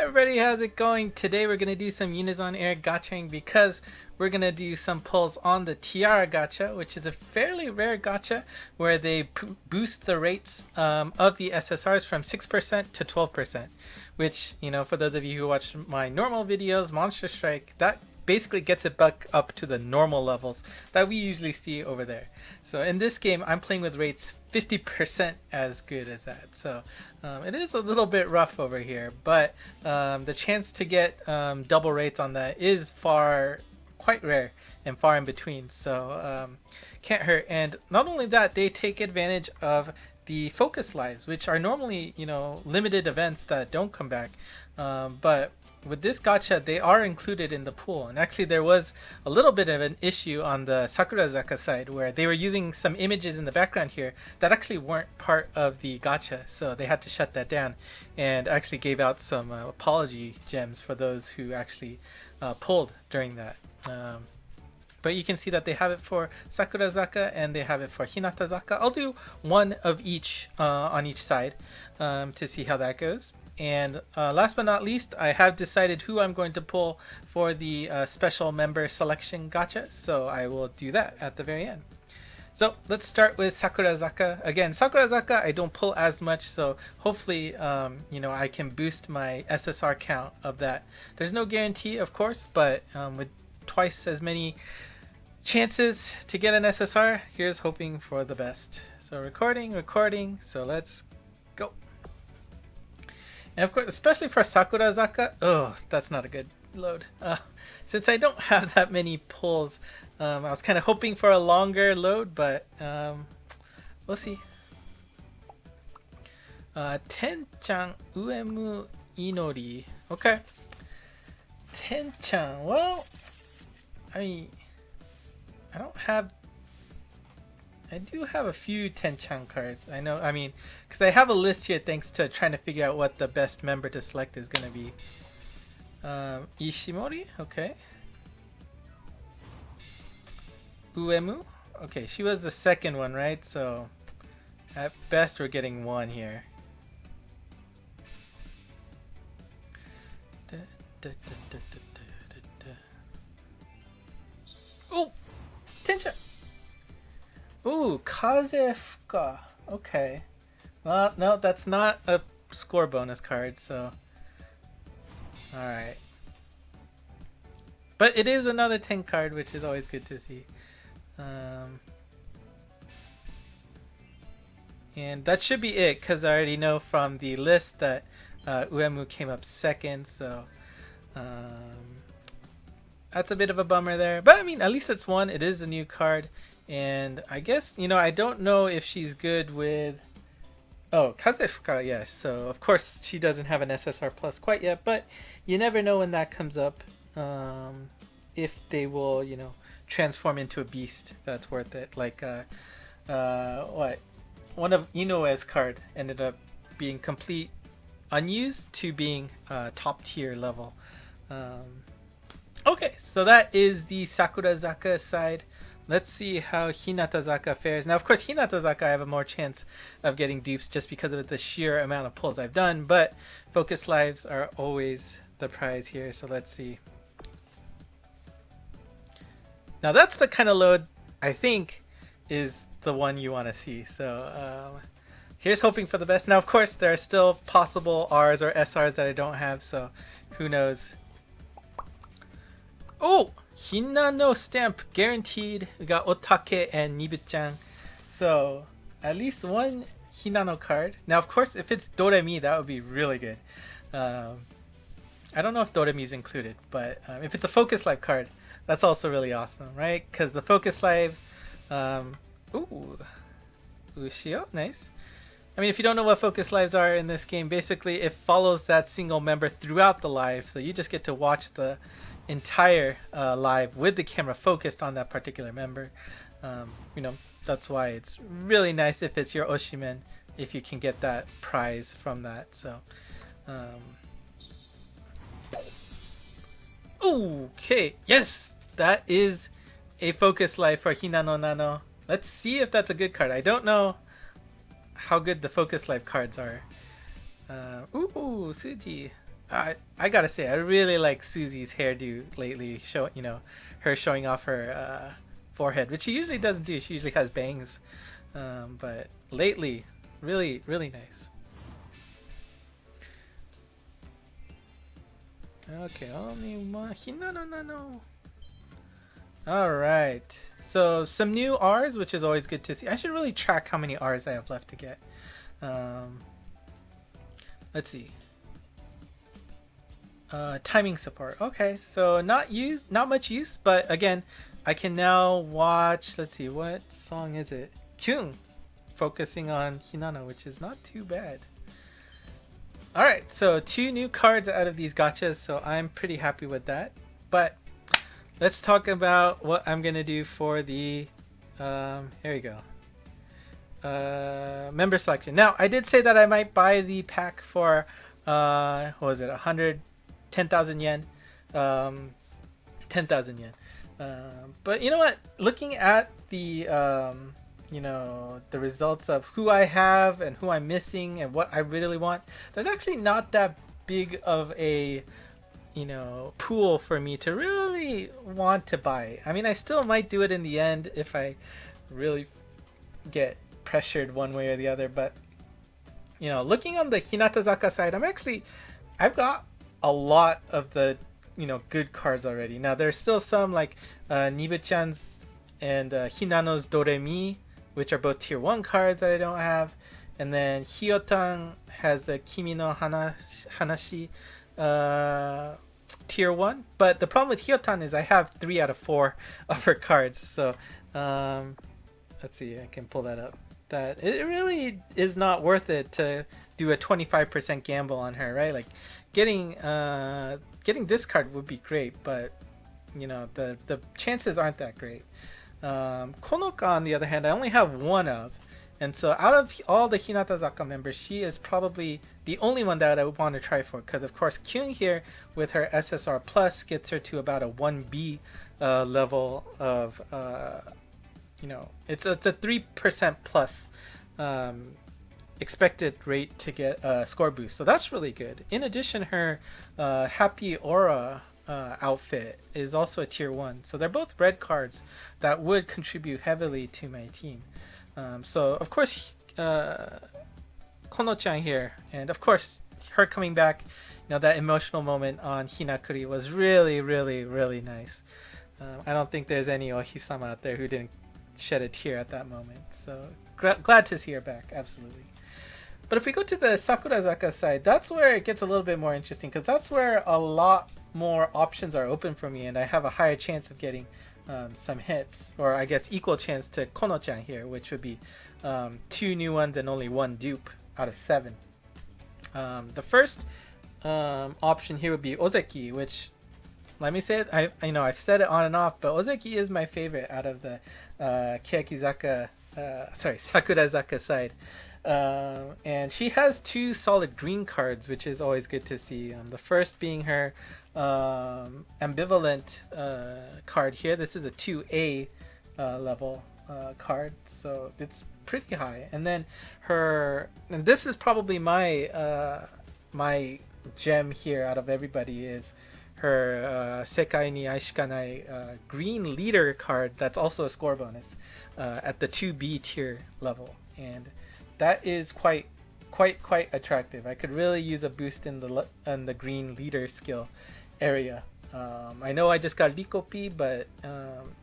everybody, how's it going? Today we're going to do some Unizon Air gachaing because we're going to do some pulls on the Tiara Gacha, which is a fairly rare gacha where they boost the rates of the SSRs from 6% to 12%, which, you know, for those of you who watch my normal videos, Monster Strike, that basically gets it back up to the normal levels that we usually see over there. So in this game, I'm playing with rates 50% as good as that. So it is a little bit rough over here, but the chance to get double rates on that is quite rare and far in between. So can't hurt. And not only that, they take advantage of the focus lives, which are normally, you know, limited events that don't come back. But with this gacha, they are included in the pool. And actually there was a little bit of an issue on the Sakurazaka side where they were using some images in the background here that actually weren't part of the gacha, so they had to shut that down and actually gave out some apology gems for those who actually pulled during that. But you can see that they have it for Sakurazaka and they have it for Hinatazaka. I'll do one of each on each side to see how that goes. And last but not least, I have decided who I'm going to pull for the special member selection gacha, so I will do that at the very end. So let's start with Sakurazaka. Again, Sakurazaka I don't pull as much, so hopefully you know, I can boost my SSR count of that. There's no guarantee, of course, but with twice as many chances to get an SSR, here's hoping for the best. So recording, so let's go. And of course, especially for Sakurazaka, oh, that's not a good load. Since I don't have that many pulls, I was kind of hoping for a longer load, but we'll see. Tenchan Uemu Inori. Okay. Tenchan, well, I mean, I do have a few Tenchan cards. I know, I mean, because I have a list here thanks to trying to figure out what the best member to select is going to be. Ishimori, okay. Uemu, okay, she was the second one, right? So at best we're getting one here. Oh, Tenchan! Ooh, Kazefuka. Okay. Well, no, that's not a score bonus card, so. Alright. But it is another 10 card, which is always good to see. And that should be it, because I already know from the list that Uemu came up second, so. That's a bit of a bummer there. But I mean, at least it's one. It is a new card. And I guess, you know, I don't know if she's good with... Oh, Kazefuka, yes. So, of course, she doesn't have an SSR Plus quite yet. But you never know when that comes up. If they will, you know, transform into a beast that's worth it. Like, what? One of Inoue's card ended up being complete unused to being top tier level. Okay, so that is the Sakurazaka side. Let's see how Hinatazaka fares. Now, of course, Hinatazaka I have a more chance of getting dupes just because of the sheer amount of pulls I've done, but focus lives are always the prize here, so let's see. Now, that's the kind of load I think is the one you want to see. So here's hoping for the best. Now, of course, there are still possible Rs or SRs that I don't have, so who knows. Oh! Hinano stamp guaranteed. We got Otake and Nibuchan. So at least one Hinano card. Now, of course, if it's Doremi, that would be really good. I don't know if Doremi is included, but if it's a Focus Life card, that's also really awesome, right? Because the Focus Life... ooh. Ushio, nice. I mean, if you don't know what Focus Lives are in this game, basically it follows that single member throughout the live. So you just get to watch the entire live with the camera focused on that particular member. You know, that's why it's really nice if it's your Oshimen, if you can get that prize from that. So okay, yes, that is a focus life for Hinano Nano. Let's see if that's a good card. I don't know how good the focus life cards are. Ooh, Suji. I gotta say, I really like Susie's hairdo lately. Her showing off her forehead, which she usually doesn't do. She usually has bangs, but lately, really, really nice. Okay, only one. No. All right. So some new R's, which is always good to see. I should really track how many R's I have left to get. Um, let's see. Timing support. Okay, so not much use, but again, I can now watch. Let's see, what song is it? Kyung, focusing on Hinata, which is not too bad. All right, so 2 new cards out of these gachas, so I'm pretty happy with that. But let's talk about what I'm gonna do for the. Here we go. Member selection. Now, I did say that I might buy the pack for what was it? 10,000 yen. 10,000 yen. But you know what? Looking at the the results of who I have and who I'm missing and what I really want, there's actually not that big of a pool for me to really want to buy. I mean, I still might do it in the end if I really get pressured one way or the other, but looking on the Hinatazaka side, I've got a lot of the good cards already. Now there's still some like Nibu-chan's and Hinano's Doremi, which are both tier 1 cards that I don't have, and then Hyotan has the Kimi no Hanashi tier 1, but the problem with Hyotan is I have 3 out of 4 of her cards, so let's see, I can pull that up. That it really is not worth it to do a 25% gamble on her, right? Like getting this card would be great, but the chances aren't that great. Konoka, on the other hand, I only have 1 of, and so out of all the Hinatazaka members, she is probably the only one that I would want to try for, because of course Kyun here with her SSR plus gets her to about a 1B level of it's a 3% plus expected rate to get a score boost, so that's really good. In addition, her Happy Aura outfit is also a tier 1, so they're both red cards that would contribute heavily to my team. So of course Kono-chan here, and of course her coming back, that emotional moment on Hinakuri was really, really, really nice. I don't think there's any Ohisama out there who didn't shed a tear at that moment, so glad to see her back, absolutely. But if we go to the Sakurazaka side, that's where it gets a little bit more interesting, because that's where a lot more options are open for me, and I have a higher chance of getting some hits, or I guess equal chance to Kono-chan here, which would be 2 new ones and only 1 dupe out of 7. The first option here would be Ozeki, which, let me say it, I've said it on and off, but Ozeki is my favorite out of the Sakurazaka side. And she has 2 solid green cards, which is always good to see. The first being her ambivalent card here. This is a 2A level card, so it's pretty high. And then and this is probably my gem here out of everybody, is her Sekai ni Aishikanai green leader card. That's also a score bonus at the 2B tier level, and that is quite attractive. I could really use a boost in the green leader skill area. I know I just got Rikopi, but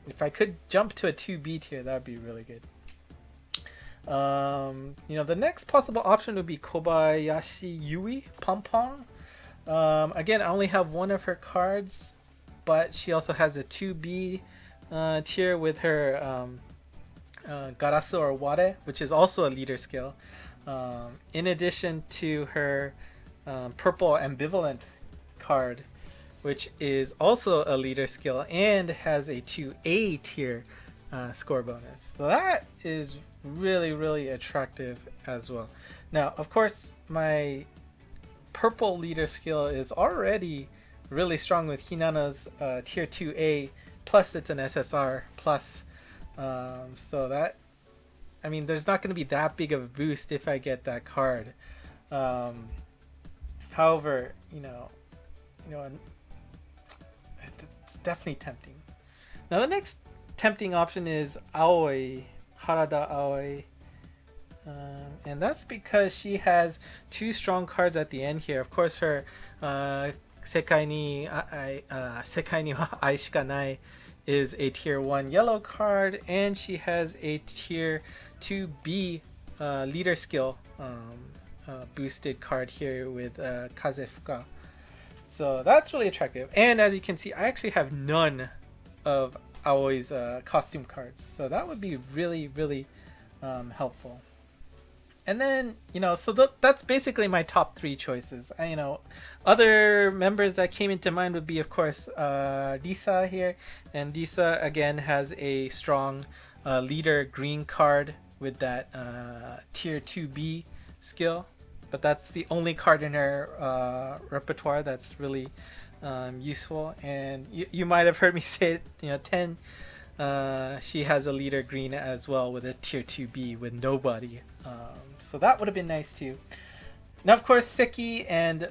if I could jump to a 2B tier, that would be really good. The next possible option would be Kobayashi Yui Pompon. Again, I only have 1 of her cards, but she also has a 2B tier with her Garasu or Ware, which is also a leader skill. In addition to her purple ambivalent card, which is also a leader skill and has a 2A tier score bonus. So that is really, really attractive as well. Now, of course, my purple leader skill is already really strong with Hinana's tier 2A, plus it's an SSR plus. So that, there's not going to be that big of a boost if I get that card. However, it's definitely tempting. Now the next tempting option is Aoi, Harada Aoi. And that's because she has two strong cards at the end here. Of course, her Sekai ni wa Ai shika nai is a tier 1 yellow card, and she has a tier 2B leader skill boosted card here with Kazefuka. So that's really attractive. And as you can see, I actually have none of Aoi's costume cards. So that would be really, really helpful. And then, so that's basically my top 3 choices. Other members that came into mind would be, of course, Lisa here. And Lisa, again, has a strong leader green card with that tier 2B skill. But that's the only card in her repertoire that's really useful. And you might have heard me say it, 10. She has a leader green as well with a tier 2B with nobody. So that would have been nice too. Now, of course, Seki and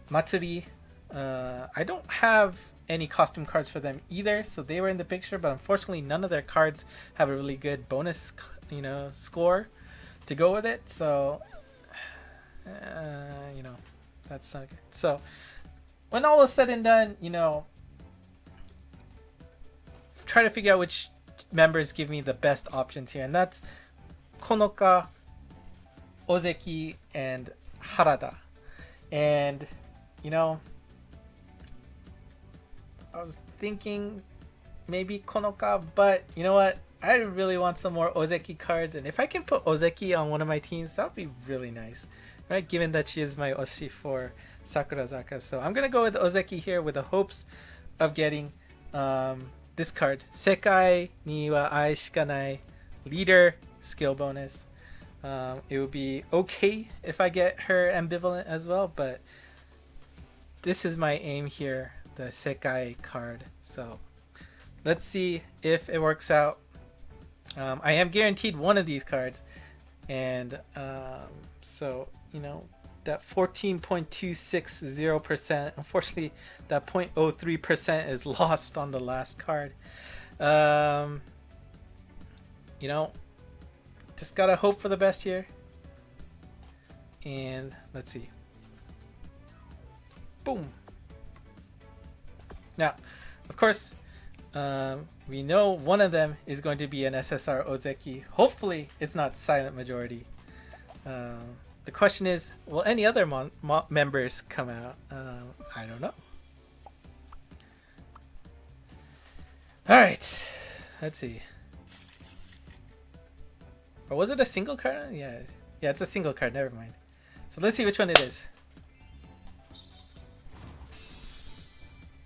Matsuri, I don't have any costume cards for them either, so they were in the picture, but unfortunately none of their cards have a really good bonus score to go with it. So that's not good. So when all is said and done, try to figure out which members give me the best options here, and that's Konoka, Ozeki, and Harada. And I was thinking maybe Konoka, but you know what, I really want some more Ozeki cards, and if I can put Ozeki on one of my teams, that would be really nice, right, given that she is my Oshi for Sakurazaka. So I'm gonna go with Ozeki here with the hopes of getting this card, Sekai ni wa Ai shika nai, leader skill bonus. It would be okay if I get her ambivalent as well, but this is my aim here, the Sekai card. So let's see if it works out. I am guaranteed one of these cards, and so that 14.260%, unfortunately that 0.03% is lost on the last card. Just gotta hope for the best here. And let's see. Boom. Now, of course, we know one of them is going to be an SSR Ozeki. Hopefully it's not silent majority. The question is, will any other members come out? I don't know. Alright, let's see. Or was it a single card? Yeah, it's a single card, never mind. So let's see which one it is.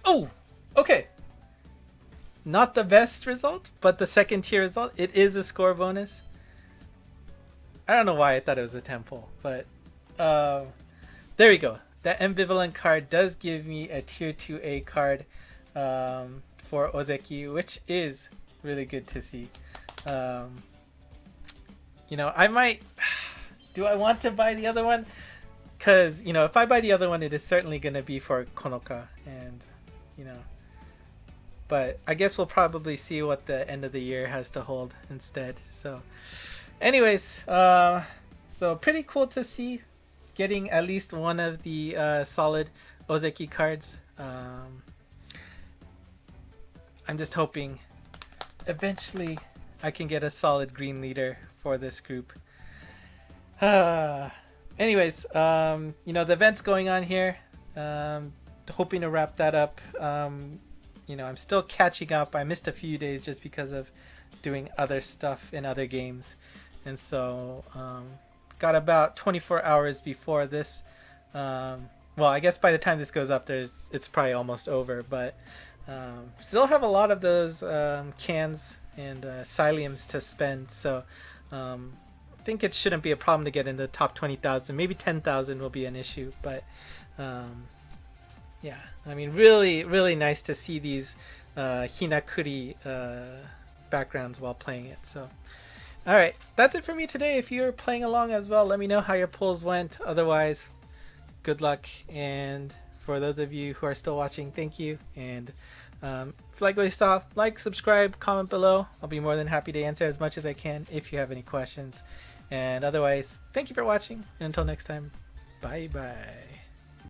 Oh, okay. Not the best result, but the second tier result. It is a score bonus. I don't know why I thought it was a temple, but there we go. That ambivalent card does give me a tier 2A card for Ozeki, which is really good to see. I might... Do I want to buy the other one? Because, if I buy the other one, it is certainly going to be for Konoka. And, but I guess we'll probably see what the end of the year has to hold instead. So, anyways, so pretty cool to see getting at least one of the solid Ozeki cards. I'm just hoping eventually I can get a solid green leader for this group. Anyways, the event's going on here. Hoping to wrap that up. I'm still catching up. I missed a few days just because of doing other stuff in other games, and so got about 24 hours before this. Well, I guess by the time this goes up, it's probably almost over, but still have a lot of those cans and psylliums to spend, so I think it shouldn't be a problem to get in the top 20,000. Maybe 10,000 will be an issue, but yeah, I mean, really, really nice to see these Hinakuri backgrounds while playing it. So, all right, that's it for me today. If you're playing along as well, let me know how your polls went. Otherwise, good luck. And for those of you who are still watching, thank you. And if you like what you saw, like, subscribe, comment below. I'll be more than happy to answer as much as I can if you have any questions. And otherwise, thank you for watching. And until next time, bye bye.